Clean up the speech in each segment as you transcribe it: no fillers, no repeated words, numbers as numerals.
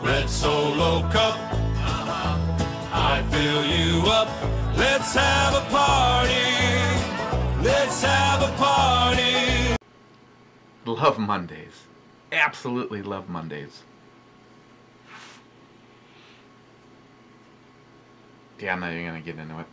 red Solo cup. I fill you up. Let's have a party. Let's have a party. Love Mondays. Absolutely love Mondays. Yeah, I'm not even going to get into it.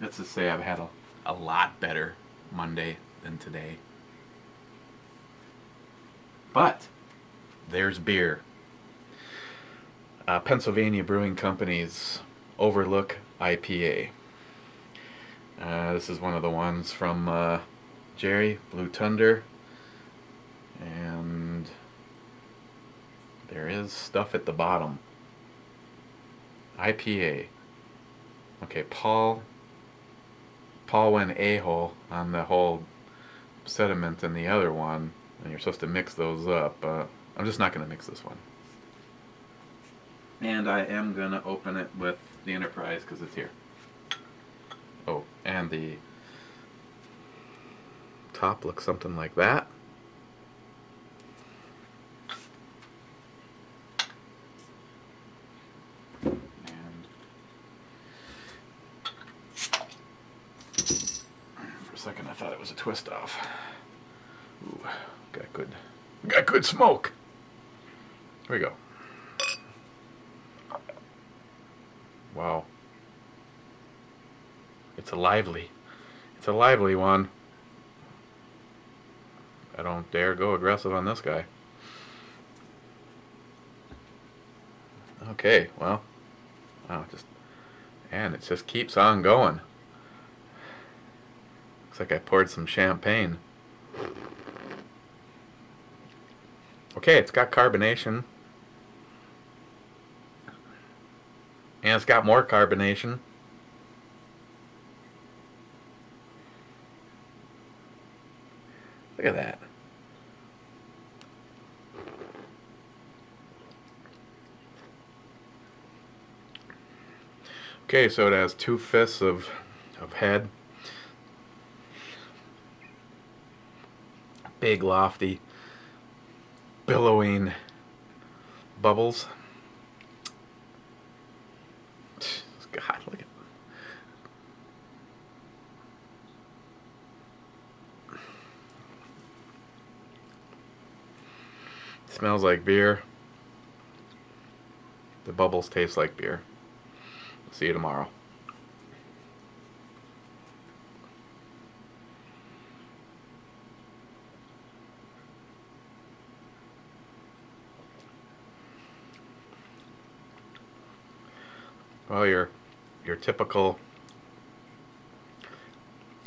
Let's just say I've had a lot better Monday than today. But there's beer. Pennsylvania Brewing Company's Overlook IPA. This is one of the ones from Gerry, Blue Thunder. And there is stuff at the bottom. IPA. Okay, Paul went a-hole on the whole sediment in the other one, and you're supposed to mix those up. I'm just not going to mix this one. And I am going to open it with the Enterprise because it's here. Oh, and the top looks something like that. And for a second I thought it was a twist off. Ooh, got good smoke. Here we go. Wow. It's a lively one. I don't dare go aggressive on this guy. Okay, well, wow, it just keeps on going. Looks like I poured some champagne. Okay, it's got carbonation. And it's got more carbonation. Look at that. Okay, so it has 2 fists of head. Big, lofty, billowing bubbles. God, look at that. Smells like beer. The bubbles taste like beer. See you tomorrow. Well, your typical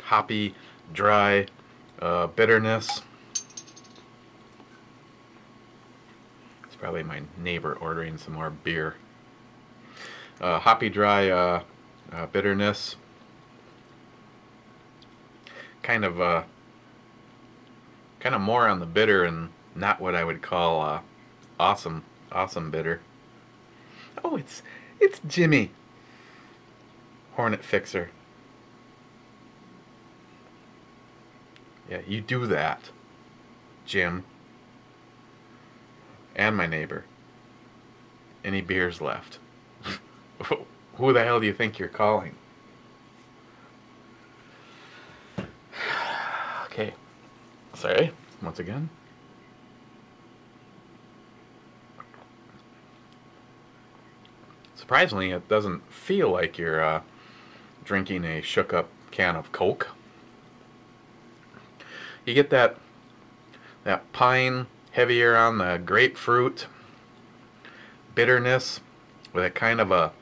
hoppy, dry bitterness. It's probably my neighbor ordering some more beer. Hoppy, dry bitterness. Kind of more on the bitter and not what I would call awesome bitter. Oh, it's Jimmy, Hornet Fixer. Yeah, you do that, Jim. And my neighbor. Any beers left? Who the hell do you think you're calling? Okay. Sorry, once again. Surprisingly, it doesn't feel like you're drinking a shook-up can of Coke. You get that pine, heavier on the grapefruit bitterness with a kind of a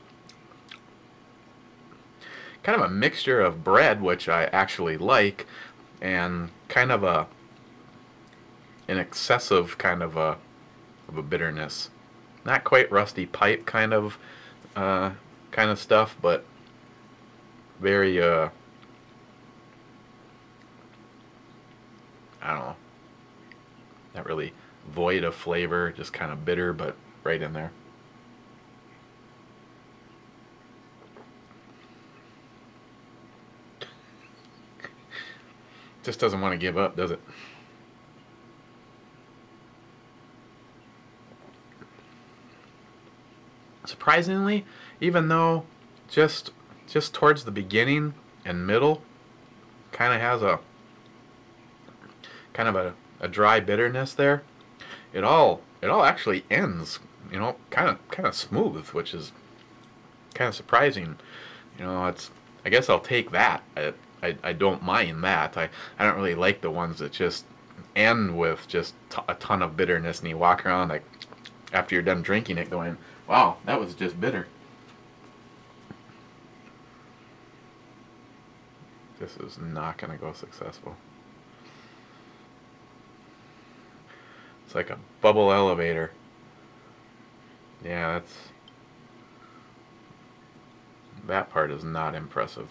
mixture of bread, which I actually like, and kind of an excessive kind of a bitterness. Not quite rusty pipe kind of stuff, but very I don't know, not really void of flavor, just kind of bitter, but right in there. Just doesn't want to give up, does it? surprisingly, even though just towards the beginning and middle kind of has a kind of a dry bitterness there, it all actually ends, you know, kind of smooth, which is kind of surprising. You know, it's, I guess I'll take that. I don't mind that. I don't really like the ones that just end with just a ton of bitterness, and you walk around like after you're done drinking it going, wow, that was just bitter. This is not going to go successful. It's like a bubble elevator. Yeah, that part is not impressive.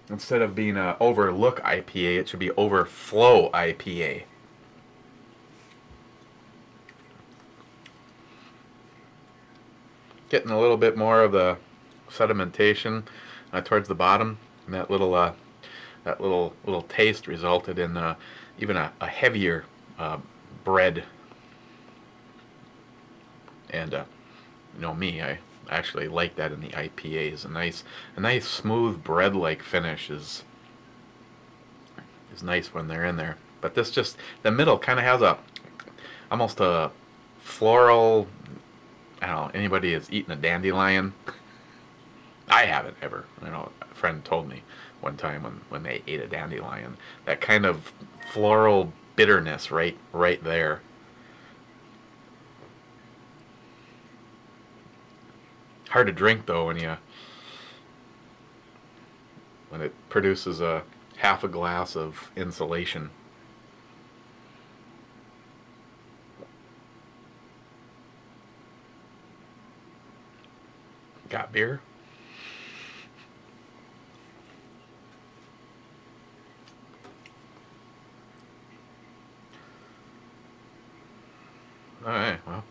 Instead of being a Overlook IPA, it should be Overflow IPA. Getting a little bit more of the sedimentation towards the bottom, and that little taste resulted in even a heavier bread. And you know me, I actually like that in the IPAs. A nice smooth bread-like finish is nice when they're in there. But this just, the middle kind of has almost a floral. I don't know, anybody has eaten a dandelion? I haven't ever. You know, a friend told me one time when they ate a dandelion, that kind of floral bitterness right there. Hard to drink though when it produces a half a glass of insulation. Got beer? Alright, well.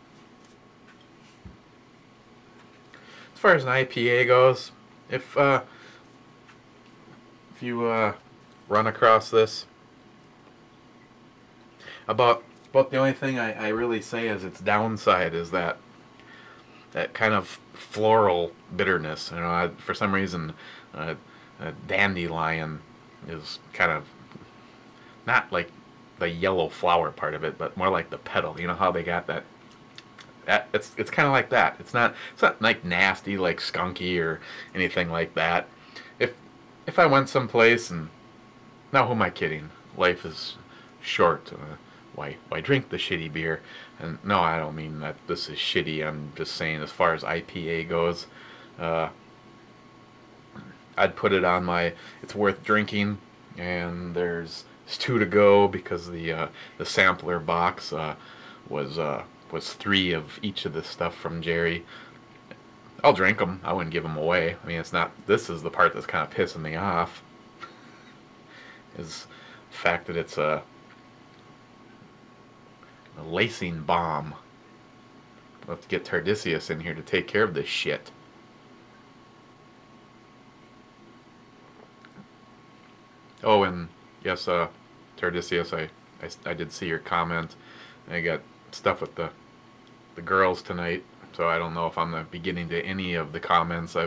As far as an IPA goes, if you run across this, about the only thing I really say is its downside is that kind of floral bitterness. You know, for some reason, a dandelion is kind of not like the yellow flower part of it, but more like the petal. You know how they got that. It's kind of like that. It's not like nasty, like skunky or anything like that. If I went someplace and, now who am I kidding? Life is short. Why drink the shitty beer? And no, I don't mean that this is shitty. I'm just saying as far as IPA goes, I'd put it on my it's worth drinking, and there's 2 to go because the sampler box was 3 of each of the stuff from Gerry. I'll drink them. I wouldn't give them away. I mean, it's not. This is the part that's kind of pissing me off. Is the fact that it's a lacing bomb. We'll have to get Tardisius in here to take care of this shit. Oh, and yes, Tardisius, I did see your comment. I got stuff with the girls tonight, so I don't know if I'm beginning to any of the comments.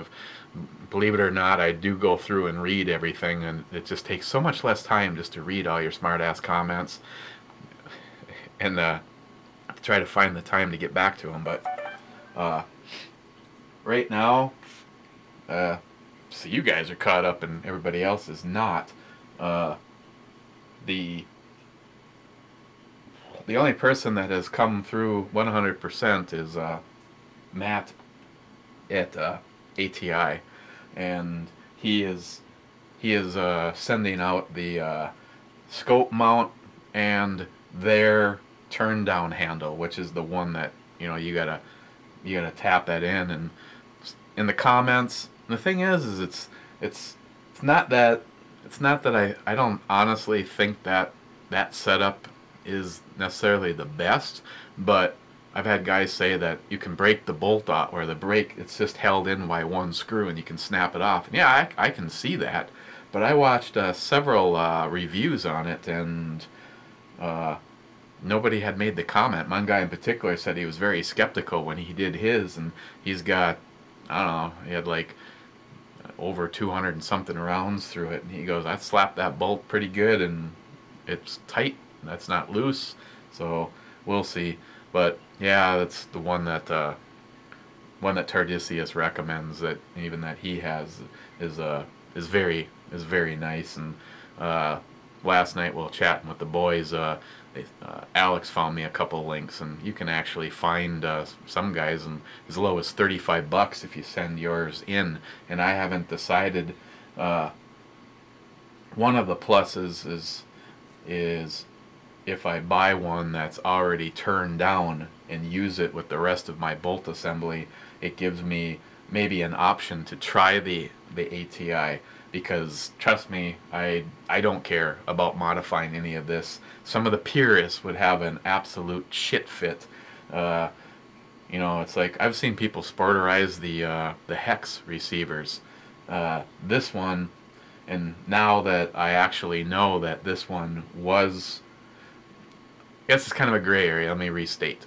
Believe it or not, I do go through and read everything, and it just takes so much less time just to read all your smart-ass comments and try to find the time to get back to them. But right now, so you guys are caught up and everybody else is not. The only person that has come through 100% is Matt at ATI, and he is sending out the scope mount and their turn down handle, which is the one that, you know, you gotta tap that in. And in the comments, the thing is it's not that I don't honestly think that setup is necessarily the best, but I've had guys say that you can break the bolt off, or the brake, it's just held in by one screw and you can snap it off. And yeah, I can see that, but I watched several reviews on it, and nobody had made the comment. One guy in particular said he was very skeptical when he did his, and he's got, I don't know, he had like over 200 and something rounds through it, and he goes, I slapped that bolt pretty good, and it's tight, that's not loose, so we'll see. But yeah, that's the one that Tardisius recommends, that even that he has is very nice. And last night while chatting with the boys, Alex found me a couple links, and you can actually find some guys in as low as $35 if you send yours in. And I haven't decided. One of the pluses is if I buy one that's already turned down and use it with the rest of my bolt assembly, it gives me maybe an option to try the ATI, because trust me, I don't care about modifying any of this. Some of the purists would have an absolute shit fit. You know, it's like I've seen people sporterize the hex receivers. This one, and now that I actually know that this one was, I guess it's kind of a gray area, let me restate.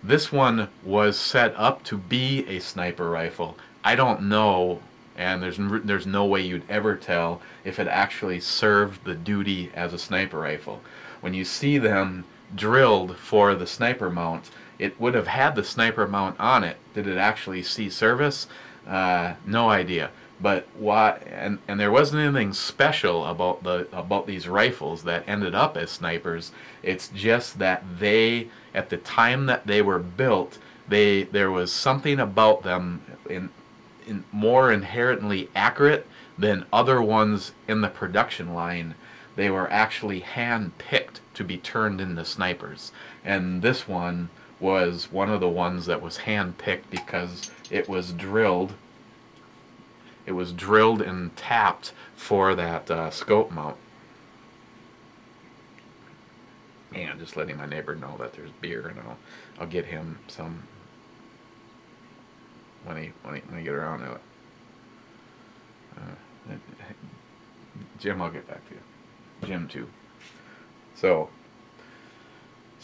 This one was set up to be a sniper rifle. I don't know, and there's no way you'd ever tell if it actually served the duty as a sniper rifle. When you see them drilled for the sniper mount, it would have had the sniper mount on it. Did it actually see service? No idea. But why? And there wasn't anything special about these rifles that ended up as snipers. It's just that they, at the time that they were built, there was something about them in more inherently accurate than other ones in the production line. They were actually hand-picked to be turned into snipers. And this one was one of the ones that was hand-picked because it was drilled. It was drilled and tapped for that scope mount. And just letting my neighbor know that there's beer, and I'll get him some when I get around to it. Jim, I'll get back to you. Jim too. So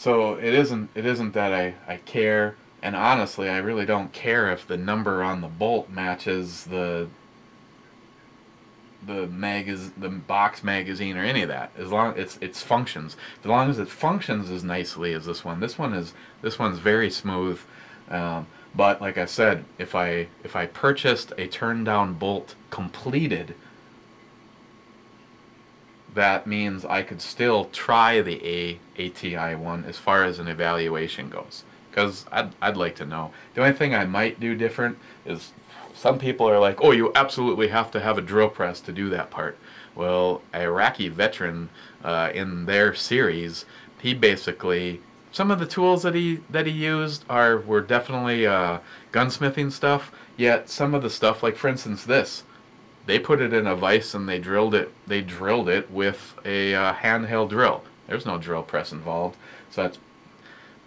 it isn't that I care, and honestly I really don't care if the number on the bolt matches the box magazine or any of that, as long as it's functions. As long as it functions as nicely as this one. This one's very smooth. But like I said, if I purchased a turn down bolt completed, that means I could still try the ATI one as far as an evaluation goes. Because I'd like to know. The only thing I might do different is, some people are like, oh, you absolutely have to have a drill press to do that part. Well, Iraqi veteran in their series, he basically, some of the tools that he used were definitely gunsmithing stuff. Yet some of the stuff, like for instance this, they put it in a vise and they drilled it. They drilled it with a handheld drill. There's no drill press involved. So that's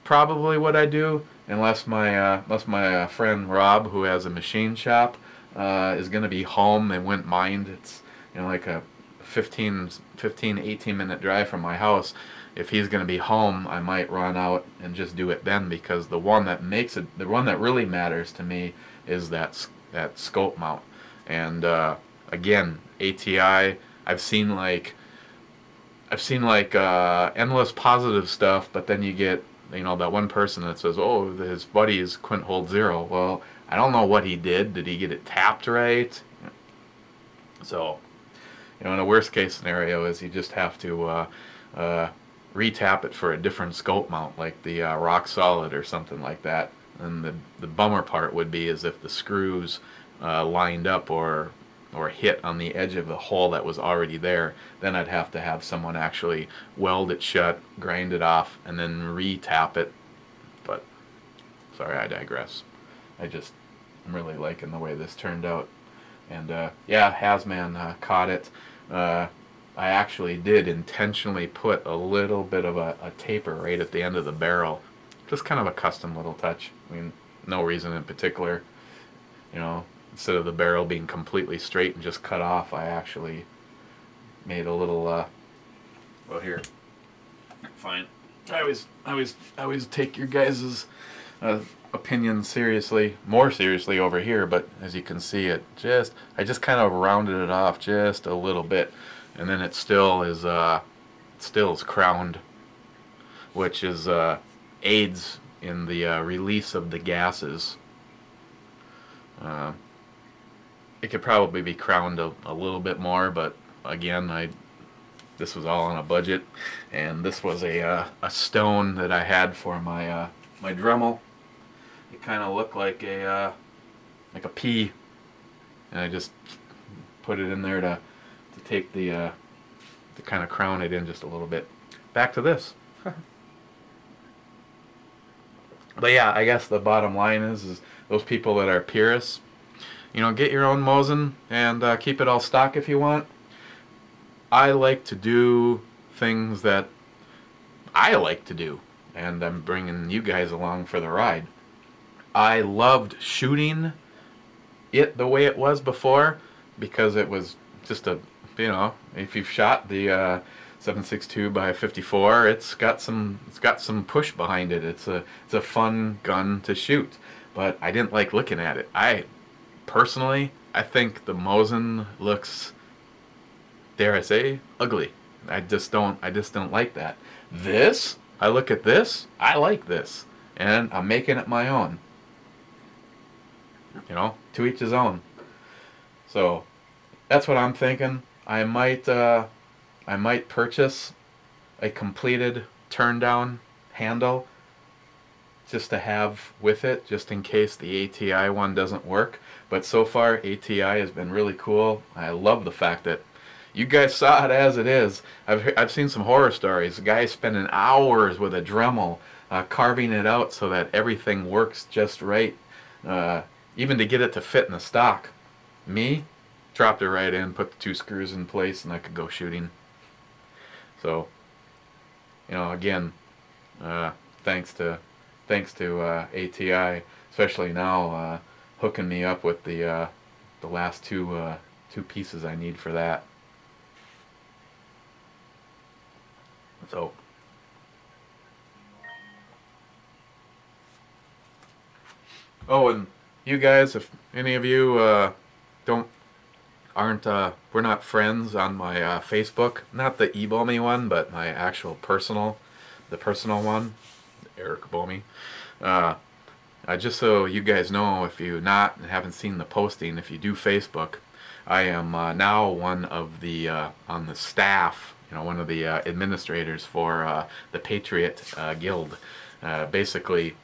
probably what I do, unless my friend Rob, who has a machine shop, is going to be home and wouldn't mind. It's, you know, like a 18 minute drive from my house. If he's going to be home, I might run out and just do it then, because the one that makes it, the one that really matters to me is that scope mount. And again, ATI, I've seen like endless positive stuff, but then you get, you know, that one person that says, oh, his buddy is Quint Hold Zero. Well, I don't know what he did. Did he get it tapped right? So, you know, in a worst case scenario is you just have to retap it for a different scope mount, like the Rock Solid or something like that. And the bummer part would be is if the screws lined up or hit on the edge of the hole that was already there, then I'd have to have someone actually weld it shut, grind it off, and then retap it. But sorry, I digress. I'm really liking the way this turned out. And yeah, Hazman caught it. I actually did intentionally put a little bit of a taper right at the end of the barrel. Just kind of a custom little touch. I mean, no reason in particular. You know, instead of the barrel being completely straight and just cut off, I actually made a little, well here, fine. I always take your guys' opinion seriously, more seriously over here. But as you can see, I just kind of rounded it off just a little bit, and then it still is crowned, which is aids in the release of the gases. It could probably be crowned a little bit more, but again, this was all on a budget, and this was a stone that I had for my my Dremel. It kind of looked like a pea, and I just put it in there to take the to kind of crown it in just a little bit. Back to this. But yeah, I guess the bottom line is those people that are purists, get your own Mosin and keep it all stock if you want. I like to do things that I like to do, and I'm bringing you guys along for the ride. I loved shooting it the way it was before, because it was just if you've shot the 7.62 by 54, it's got some push behind it. It's a fun gun to shoot, but I didn't like looking at it. Personally, I think the Mosin looks, dare I say, ugly. I just don't like that. I look at this, I like this, and I'm making it my own. To each his own. So that's what I'm thinking. I might purchase a completed turn down handle just to have with it, just in case the ATI one doesn't work. But so far, ATI has been really cool. I love the fact that you guys saw it as it is. I've seen some horror stories. Guys spending hours with a Dremel carving it out so that everything works just right, even to get it to fit in the stock. Me, dropped it right in, put the 2 screws in place, and I could go shooting. So, again, thanks to ATI, especially now, hooking me up with the last two pieces I need for that. So, oh, and you guys, if any of you we're not friends on my Facebook, not the eBomi one, but my actual personal one, Eric Bomi. Just so you guys know, if you haven't seen the posting, if you do Facebook, I am now one of the on the staff, one of the administrators for the Patriot Guild. Basically,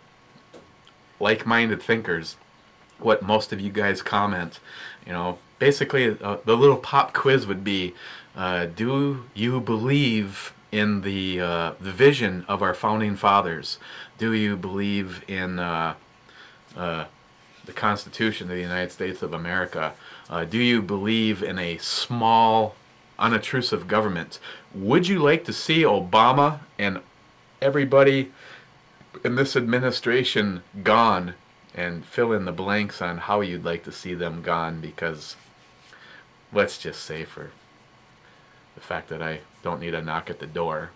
like-minded thinkers. What most of you guys comment, basically the little pop quiz would be, do you believe in the vision of our founding fathers? Do you believe in the Constitution of the United States of America? Do you believe in a small, unobtrusive government? Would you like to see Obama and everybody in this administration gone? And fill in the blanks on how you'd like to see them gone, because let's just say, for the fact that I don't need a knock at the door,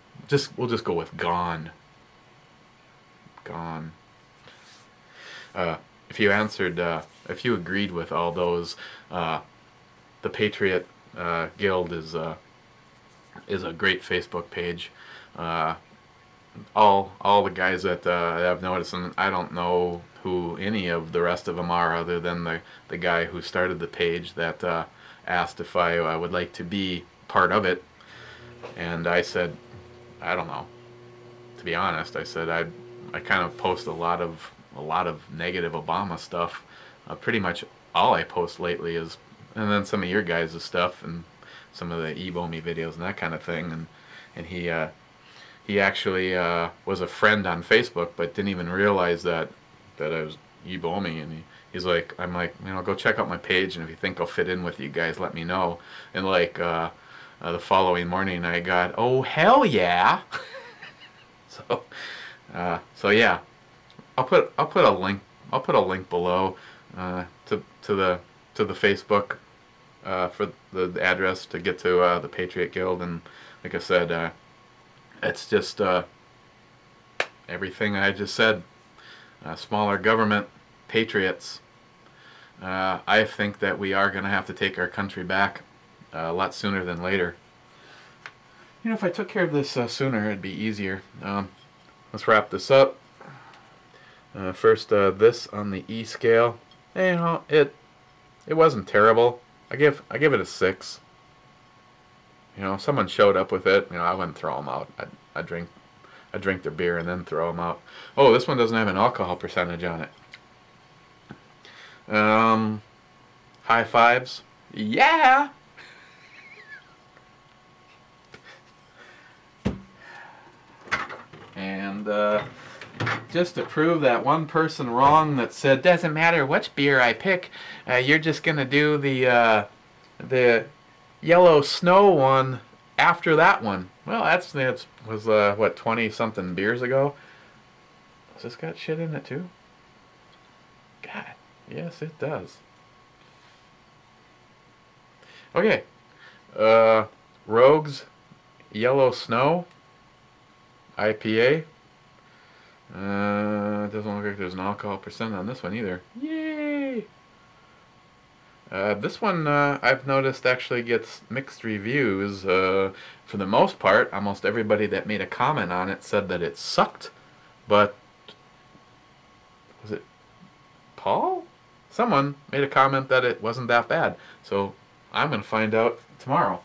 we'll just go with gone. Gone. If you answered, if you agreed with all those, the Patriot Guild is a great Facebook page. All the guys that I've noticed, and I don't know who any of the rest of them are, other than the guy who started the page that asked if I would like to be part of it, and I said, I don't know. To be honest, I said I kind of post a lot of negative Obama stuff. Pretty much all I post lately is, and then some of your guys' stuff and some of the eBomi videos and that kind of thing, and he actually was a friend on Facebook, but didn't even realize that I was eBomi, and he's like, I'm like, go check out my page, and if you think I'll fit in with you guys, let me know. And like the following morning, I got, oh hell yeah! So yeah, I'll put a link below to the Facebook for the address to get to the Patriot Guild, and like I said, it's just everything I just said. Smaller government, patriots. I think that we are going to have to take our country back a lot sooner than later. You know, if I took care of this sooner, it'd be easier. Let's wrap this up. First, this on the E scale. You know, it wasn't terrible. I give it a 6. You know, if someone showed up with it, you know, I wouldn't throw them out. I'd drink their beer and then throw them out. Oh, this one doesn't have an alcohol percentage on it. High fives. Yeah. And just to prove that one person wrong that said doesn't matter which beer I pick, you're just gonna do the yellow snow one after that one. Well, that was what, 20 something beers ago. Has this got shit in it too? God, yes it does. Okay, Rogue's Yellow Snow IPA. Doesn't look like there's an alcohol percent on this one either. Yay! This one I've noticed actually gets mixed reviews. For the most part, almost everybody that made a comment on it said that it sucked. But was it Paul? Someone made a comment that it wasn't that bad. So I'm going to find out tomorrow,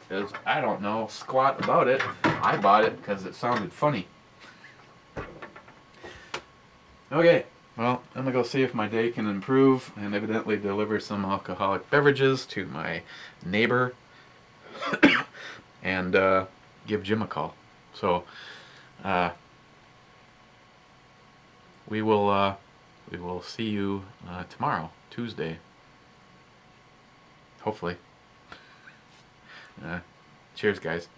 because I don't know squat about it. I bought it because it sounded funny. Okay, well, I'm going to go see if my day can improve and evidently deliver some alcoholic beverages to my neighbor and give Jim a call. So we will see you tomorrow, Tuesday. Hopefully. Cheers, guys.